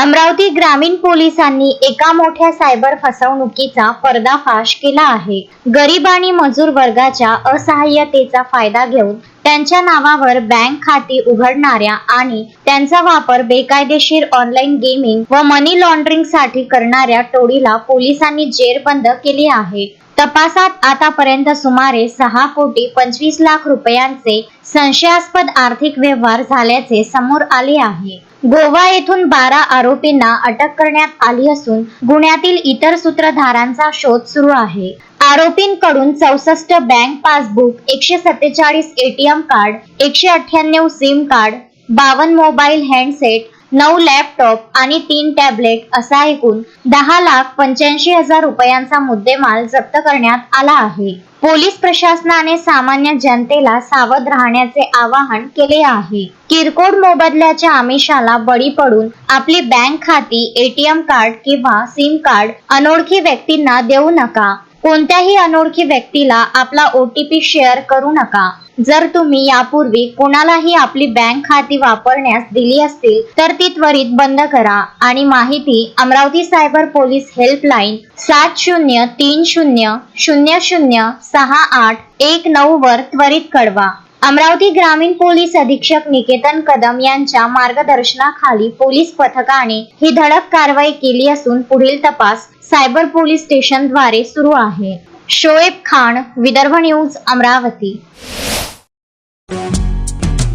अमरावती ग्रामीण पोलिसांनी एका मोठ्या सायबर फसवणुकीचा पर्दाफाश केला आहे। गरीब आणि मजूर वर्गाच्या असहाय्यतेचा फायदा घेऊन त्यांच्या नावावर बँक खाती उघडणाऱ्या आणि त्यांचा वापर बेकायदेशीर ऑनलाईन गेमिंग व मनी लॉन्ड्रिंग साठी करणाऱ्या टोळीला पोलिसांनी जेरबंद केले आहे। तपासात आतापर्यंत सुमारे 6,25,00,000 रुपयांचे संशयास्पद आर्थिक व्यवहार झाल्याचे समोर आले आहे। गोवा येथून 12 आरोपींना अटक करण्यात आली असून गुन्ह्यातील इतर सूत्रधारांचा शोध सुरू आहे। आरोपींकडून 64 bank passbook, 147 ATM card, 198 SIM card, 52 mobile handset, 9 laptop आणि 3 टॅबलेट असा एकूण 10,85,000 रुपयांचा मुद्देमाल जप्त करण्यात आला आहे। पोलीस प्रशासनाने सामान्य जनतेला सावध राहण्याचे आवाहन केले आहे। किरकोळ मोबदल्याच्या आमिषाला बळी पडून आपली बँक खाती, एटीएम कार्ड किंवा सिम कार्ड अनोळखी व्यक्तींना देऊ नका। कोणत्याही अनोळखी व्यक्तीला आपला OTP शेअर करू नका। जर तुम्ही यापूर्वी कोणालाही आपली बँक खाती वापरण्यास दिली असतील तर ती त्वरित बंद करा आणि माहिती अमरावती सायबर पोलीस हेल्पलाईन 7030006819 वर त्वरित कळवा। अमरावती ग्रामीण पोलीस अधीक्षक निकेतन कदम यांच्या मार्गदर्शनाखाली पोलीस पथकाने ही धडक कारवाई केली असून पुढील तपास सायबर पोलीस स्टेशन द्वारे सुरू आहे। शोएब खान, विदर्भ न्यूज, अमरावती।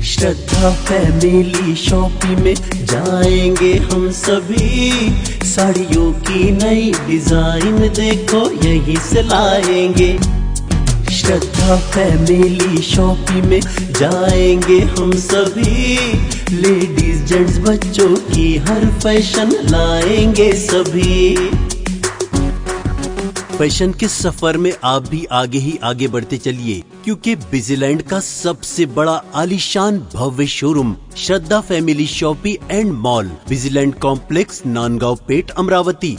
श्रद्धा फैमिली शॉपिंग में जाएंगे हम सभी, साड़ियों की नई डिजाइन देखो यहीं से लाएंगे। श्रद्धा फैमिली शॉपिंग में जाएंगे हम सभी, लेडीज जेंट्स बच्चों की हर फैशन लाएंगे सभी। फैशन के सफर में आप भी आगे ही आगे बढ़ते चलिए, क्योंकि बिजीलैंड का सबसे बड़ा आलीशान भव्य showroom Shraddha family shopping and mall, Busyland complex, Nandgaon Peth, Amravati.